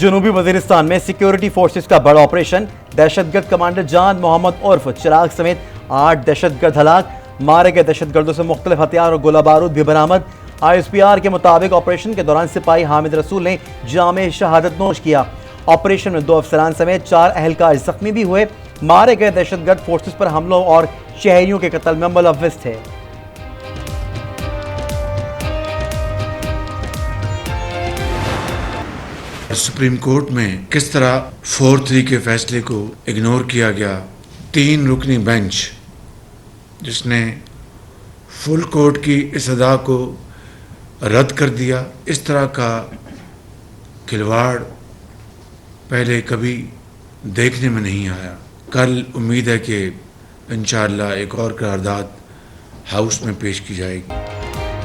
जनूबी वजीरिस्तान में security forces का बड़ा ऑपरेशन, दहशतगर्द कमांडर जान मोहम्मद उर्फ चिराग समेत 8 दहशतगर्द हलाक, मारे गए दहशतगर्दों से मुख्तलिफ हथियार और गोला बारूद भी बरामद। ISPR के मुताबिक ऑपरेशन के दौरान सिपाही हामिद रसूल ने जामे शहादत नोश किया। ऑपरेशन में 2 अफसरान समेत 4 अहलकार जख्मी भी हुए। मारे गए दहशतगर्द फोर्सेस पर हमलों और शहरियों के कत्ल में मुलव्विस थे। सुप्रीम कोर्ट में किस तरह 4-3 के फैसले को इग्नोर किया गया। 3 रुकनी बेंच जिसने फुल कोर्ट की इस अदा को रद्द कर दिया, इस तरह का खिलवाड़ पहले कभी देखने में नहीं आया। कल उम्मीद है कि इंशाअल्लाह एक और करारदाद हाउस में पेश की जाएगी।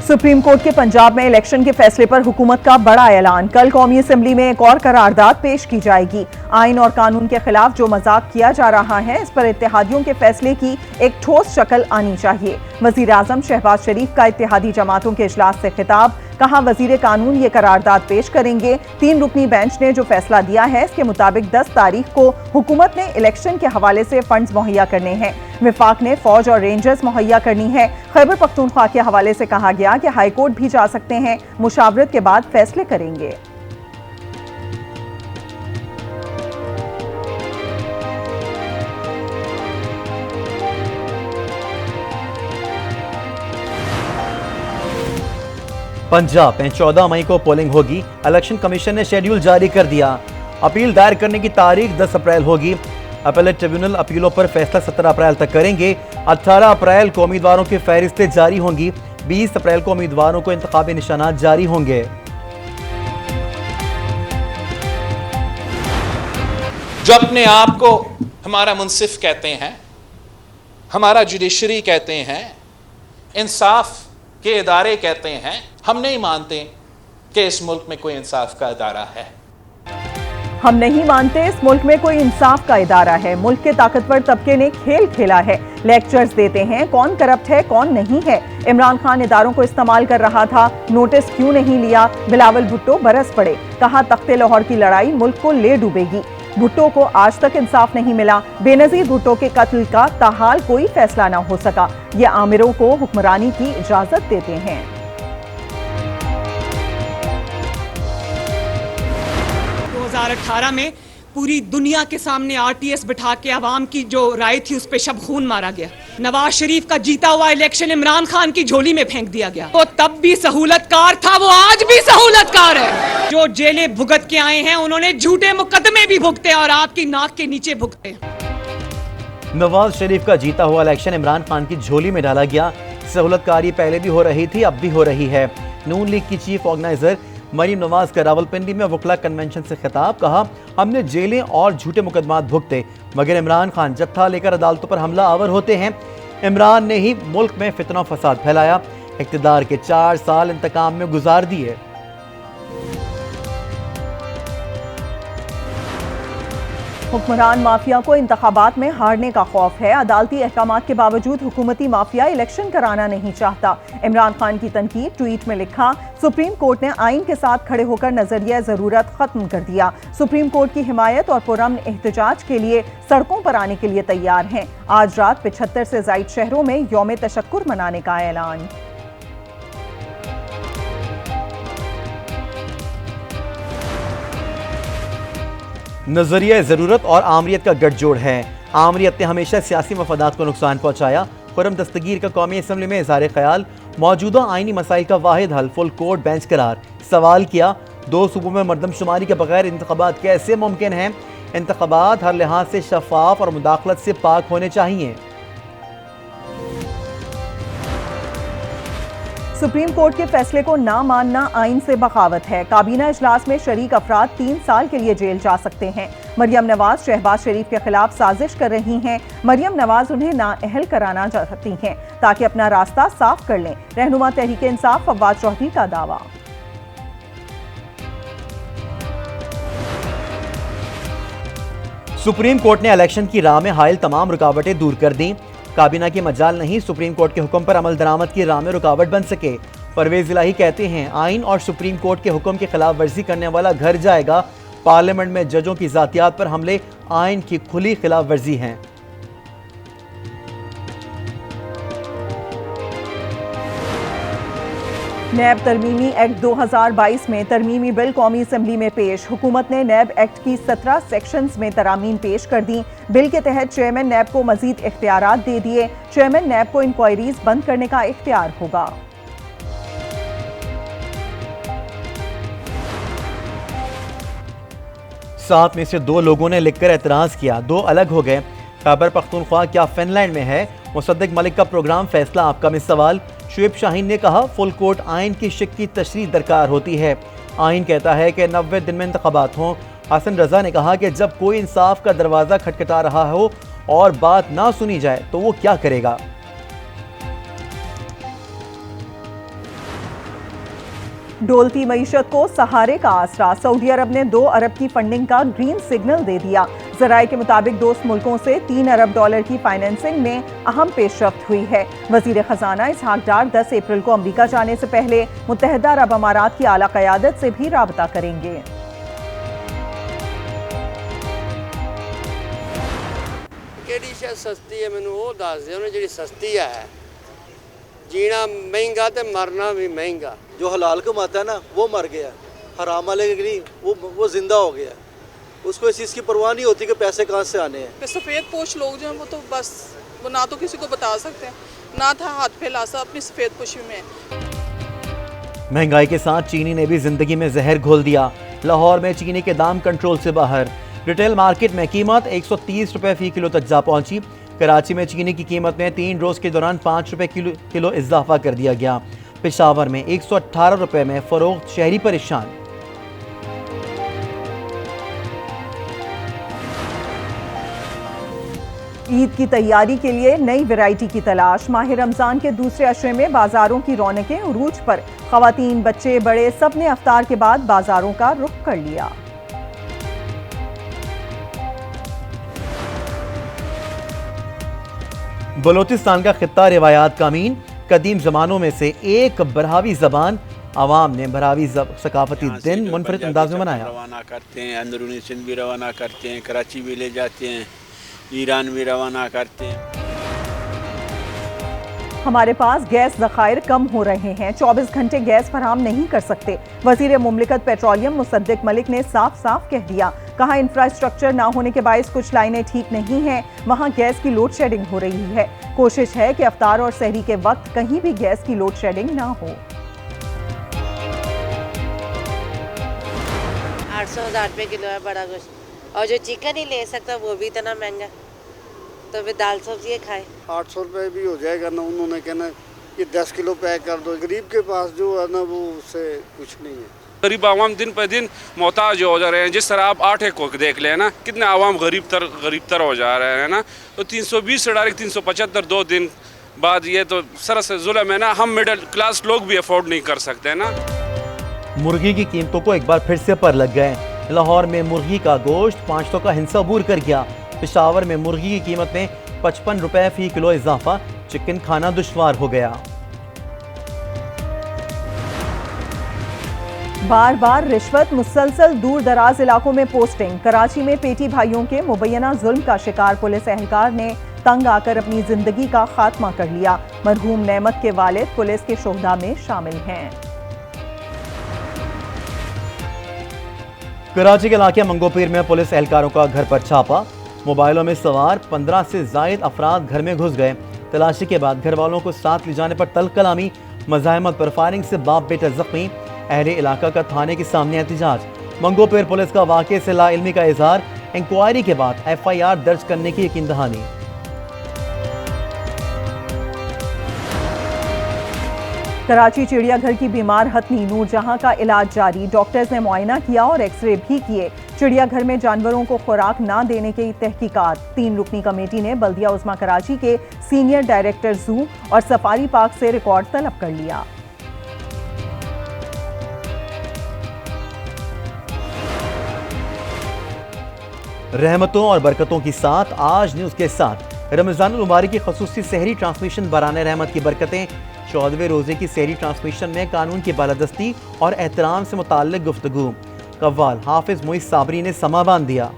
सुप्रीम कोर्ट के पंजाब में इलेक्शन के फैसले पर हुकूमत का बड़ा ऐलान। कल कौमी असेंबली में एक और करारदाद पेश की जाएगी। आइन और कानून के खिलाफ जो मजाक किया जा रहा है, इस पर इत्तेहादियों के फैसले की एक ठोस शक्ल आनी चाहिए। वजीर आजम शहबाज शरीफ का इत्तेहादी जमातों के इजलास से खिताब। कहा, वजीर कानून ये करारदाद पेश करेंगे। 3 रुकनी बेंच ने जो फैसला दिया है, इसके मुताबिक 10 तारीख को हुकूमत ने इलेक्शन के हवाले से फंड्स मुहैया करने हैं। विफाक ने फौज और रेंजर्स मुहैया करनी है। खैबर पख्तूनख्वा के हवाले से कहा गया कि हाईकोर्ट भी जा सकते हैं, मुशावरत के बाद फैसले करेंगे। पंजाब में 14 मई को पोलिंग होगी। इलेक्शन कमीशन ने शेड्यूल जारी कर दिया। अपील दायर करने की तारीख 10 अप्रैल होगी। अपीलेट ट्रिब्यूनल अपीलों पर फैसला 17 अप्रैल तक करेंगे। 18 अप्रैल को उम्मीदवारों की फहरिस्तें जारी होंगी। 20 अप्रैल को उम्मीदवारों को इंतखाबी निशानात जारी होंगे। जो अपने आप को हमारा मुंसिफ कहते हैं, हमारा जुडिशरी कहते हैं, इंसाफ के इदारे कहते हैं, हम नहीं मानते कि इस मुल्क में कोई इंसाफ का इदारा है। हम नहीं मानते इस मुल्क में कोई इंसाफ का इदारा है। मुल्क के ताकतवर तबके ने खेल खेला है। लेक्चर्स देते हैं कौन करप्ट है कौन नहीं है। इमरान खान इदारों को इस्तेमाल कर रहा था, नोटिस क्यों नहीं लिया। बिलावल भुट्टो बरस पड़े। कहा, तख्ते लाहौर की लड़ाई मुल्क को ले डूबेगी। भुट्टो को आज तक इंसाफ नहीं मिला। बेनजीर भुट्टो के कत्ल का ताहाल कोई फैसला ना हो सका। ये आमिरों को हुक्मरानी की इजाजत देते हैं। 2018 में पूरी दुनिया के सामने RTS बिठा के अवाम की जो राय थी उस पे शब खून मारा गया। नवाज शरीफ का जीता हुआ इलेक्शन इमरान खान की झोली में फेंक दिया गया। वो तब भी सहूलतकार था, वो आज भी सहूलतकार है। जो जेलें भुगत के आए हैं उन्होंने झूठे मुकदमे भी भुगते और आपकी नाक के नीचे भुगते। नवाज शरीफ का जीता हुआ इलेक्शन इमरान खान की झोली में डाला गया। सहूलतकारी पहले भी हो रही थी, अब भी हो रही है। नून लीग की चीफ ऑर्गेनाइजर मरीम नवाज का रावलपिंडी में वकला कन्वेंशन से खिताब। कहा, हमने जेलें और झूठे मुकदमात भुगते, मगर इमरान खान जत्था लेकर अदालतों पर हमला आवर होते हैं। इमरान ने ही मुल्क में फितना फसाद फैलाया। इक़्तिदार के 4 साल इंतकाम में गुजार दिए। हुक्मरान माफिया को इंतखाबात में हारने का खौफ है। अदालती अहकामात के बावजूद हुकूमती माफिया इलेक्शन कराना नहीं चाहता। इमरान खान की तनकीद। ट्वीट में लिखा, सुप्रीम कोर्ट ने आइन के साथ खड़े होकर नजरिया जरूरत खत्म कर दिया। सुप्रीम कोर्ट की हिमायत और पुरअमन एहतजाज के लिए सड़कों पर आने के लिए तैयार हैं। आज रात 75 से ज़ायद शहरों में यौम तशक्कुर मनाने का ऐलान। नजरिया ज़रूरत और आमरीत का गठजोड़ है। आमरीत ने हमेशा सियासी मफादात को नुकसान पहुंचाया। खुर्रम दस्तगीर का कौमी असम्बली में इज़हार ख्याल। मौजूदा आइनी मसाइल का वाहिद हल फुल कोर्ट बेंच करार। सवाल किया, 2 सूबों में मरदमशुमारी के बगैर इंतखाबात कैसे मुमकिन हैं। इंतखाबात हर लिहाज से शफाफ और मुदाखलत से पाक होने चाहिए। सुप्रीम कोर्ट के फैसले को ना मानना आइन से बगावत है। काबीना इजलास में शरीक अफराद 3 साल के लिए जेल जा सकते हैं। मरियम नवाज शहबाज शरीफ के खिलाफ साजिश कर रही हैं। मरियम नवाज उन्हें नाअहल कराना चाहती हैं ताकि अपना रास्ता साफ कर लें। रहनुमा तहरीक इंसाफ फवाद चौधरी का दावा। सुप्रीम कोर्ट ने इलेक्शन की राह में हायल तमाम रुकावटें दूर कर दी। काबीना की मजाल नहीं सुप्रीम कोर्ट के हुक्म पर अमल दरामद की राह में रुकावट बन सके। परवेज इलाही कहते हैं, आइन और सुप्रीम कोर्ट के हुक्म की खिलाफ वर्जी करने वाला घर जाएगा। पार्लियामेंट में जजों की जातियात पर हमले आइन की खुली खिलाफ वर्जी हैं। नैब तरमीमी एक्ट 2022 में तरमीमी बिल कौमी असम्बली में पेश। हुकूमत ने नैब एक्ट की 17 सेक्शंस में तरामीम पेश कर दी। बिल के तहत चेयरमैन नैब को मजीद इख्तियारात दे दिए। चेयरमैन नैब को इंक्वायरीज बंद करने का इख्तियार होगा। सात में से 2 लोगों ने लिखकर एतराज किया, 2 अलग हो गए। खैबर पख्तूनख्वा क्या फिनलैंड में है? मुसद्दिक मलिक का प्रोग्राम फैसला आपका में सवाल। शुएब शाहीन ने कहा, फुल कोर्ट आइन की शिक की तशरीह दरकार होती है। आइन कहता है कि 90 दिन में इंतखाबात हों। हसन रजा ने कहा कि जब कोई इंसाफ का दरवाज़ा खटखटा रहा हो और बात ना सुनी जाए तो वो क्या करेगा। डोलती मईशत को सहारे का आसरा। सऊदी अरब ने 2 अरब की फंडिंग का ग्रीन सिग्नल दे दिया। ज़राए के मुताबिक दोस्त मुल्कों से 3 अरब डॉलर की फाइनेंसिंग में अहम पेशरफ्त हुई है। वजीर खजाना इसहाक डार 10 अप्रैल को अमरीका जाने से पहले मुत्तहिदा अरब अमारात की आला क़यादत से भी राबता करेंगे। केड़ी शय सस्ती है मैनू वो दस दे उन्हें जिहड़ी सस्ती है। जीना महंगा ते मरना भी महंगा। जो हलाल कमाता है ना वो मर गया, हराम वाले के लिए वो जिंदा हो गया। उसको इस चीज़ की परवाह नहीं होती कि पैसे कहाँ से आने हैं। सफ़ेद पोश लोग जो हैं वो तो बस वो ना तो किसी को बता सकते हैं ना था हाथ फैला सा अपनी सफ़ेद पोशी में। महंगाई के साथ चीनी ने भी जिंदगी में जहर घोल दिया। लाहौर में चीनी के दाम कंट्रोल से बाहर। रिटेल मार्केट में कीमत 130 रुपए फी किलो तक जा पहुंची। कराची में चीनी की कीमत में 3 रोज के दौरान 5 रुपए किलो इजाफा कर दिया गया। पेशावर में 118 रुपए में फरोख्त, शहरी परेशान। ईद की तैयारी के लिए नई वैरायटी की तलाश। माह रमजान के दूसरे अशरे में बाजारों की रौनकें उरूज पर। खवातीन, बच्चे, बड़े सब ने अफ्तार के बाद बाजारों का रुख कर लिया। बलोचिस्तान का खित्ता रिवायात का अमीन। कदीम जमानों में से एक बरहावी जबान। आवाम ने बरहावी सकाफती दिन मुनफरिद अंदाज में मनाया। रवाना करते हैं, अंदरूनी सिंध भी रवाना करते हैं, कराची भी ले जाते हैं, ईरान भी रवाना करते हैं। हमारे पास गैस ज़खायर कम हो रहे हैं, 24 घंटे गैस फराहम नहीं कर सकते। वज़ीर मुमलिकत पेट्रोलियम मुसद्दिक मलिक ने साफ साफ कह दिया। कहा, इंफ्रास्ट्रक्चर ना होने के बायस कुछ लाइनें ठीक नहीं हैं, वहाँ गैस की लोड शेडिंग हो रही है। कोशिश है कि अफ्तार और सहरी के वक्त कहीं भी गैस की लोड शेडिंग ना हो। 800-1000 रुपये किलो है बड़ा गोश्त, और जो चिकन ही ले सकता वो भी इतना महंगा, तो फिर दाल सब्जी खाए। 800 रुपये भी हो जाएगा ना, उन्होंने कहना कि 10 किलो पैक कर दो। गरीब के पास जो है ना वो उससे कुछ नहीं है। गरीब आवाम दिन पर दिन मोहताज हो जा रहे हैं। जिस तरह आप आटे को देख लें ना, कितने आवाम गरीब तर हो जा रहे हैं ना। तो 320 से डायरेक्ट 375 2 दिन बाद, ये तो सरस जुल्म है ना। हम मिडिल क्लास लोग भी अफोर्ड नहीं कर सकते ना। मुर्गी की कीमतों को एक बार फिर से पर लग गए। लाहौर में मुर्गी का गोश्त 500 का हिंसा बूर कर गया। पेशावर में मुर्गी की कीमत में 55 रुपए फी किलो इजाफा। चिकन खाना दुश्वार हो गया। बार बार रिश्वत, मुसलसल दूर दराज इलाकों में पोस्टिंग। कराची में पेटी भाइयों के मुबैना जुल्म का शिकार पुलिस एहलकार ने तंग आकर अपनी जिंदगी का खात्मा कर लिया। मरहूम नेमत के वालिद पुलिस के शोहदा में शामिल हैं। कराची के इलाके मंगोपीर में पुलिस एहलकारों का घर पर छापा। मोबाइलों में सवार 15 से जायद अफराद घर में घुस गए। तलाशी के बाद घर वालों को साथ ले जाने पर तल्ख कलामी। मज़ाहमत पर फायरिंग से बाप बेटा जख्मी। अहले इलाका का थाने के सामने एहतजाज। मंगोपीर पुलिस का वाक़े से लाइल्मी का इजहार। इंक्वायरी के बाद FIR दर्ज करने की यकीन दहानी। कराची चिड़ियाघर की बीमार हथनी नूरजहां का इलाज जारी। डॉक्टर्स ने मुआयना किया और एक्सरे भी किए। चिड़ियाघर में जानवरों को खुराक ना देने की तहकीकात। 3 रुकनी कमेटी ने बल्दिया उस्मा कराची के सीनियर डायरेक्टर जू और सफारी पार्क से रिकॉर्ड तलब कर लिया। रहमतों और बरकतों की साथ आज न्यूज़ के साथ रमज़ान मुबारक की खसूसी सहरी ट्रांसमिशन बराने रहमत की बरकतें। 14वें रोज़े की सहरी ट्रांसमिशन में कानून की बालादस्ती और एहतराम से मुताल्लिक गुफ्तगू। कव्वाल हाफिज मोइज साबरी ने समा बांध दिया।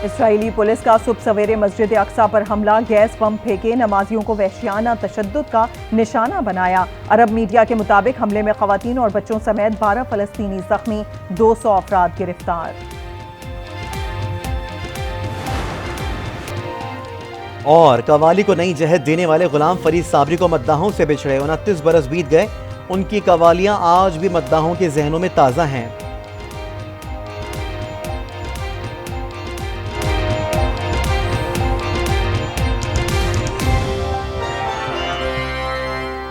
इस्राएली पुलिस का सुबह सवेरे मस्जिद अक्सा पर हमला, गैस बम फेंके, नमाजियों को वहशियाना तशद्दुद का निशाना बनाया। अरब मीडिया के मुताबिक हमले में खवातीन और बच्चों समेत 12 फलस्तीनी जख्मी, 200 अफराद गिरफ्तार। और कव्वाली को नई जहद देने वाले गुलाम फरीद साबरी को मद्दाहों से बिछड़े 29 बरस बीत गए, उनकी कव्वालियां आज भी मद्दाहों के जहनों में ताज़ा हैं।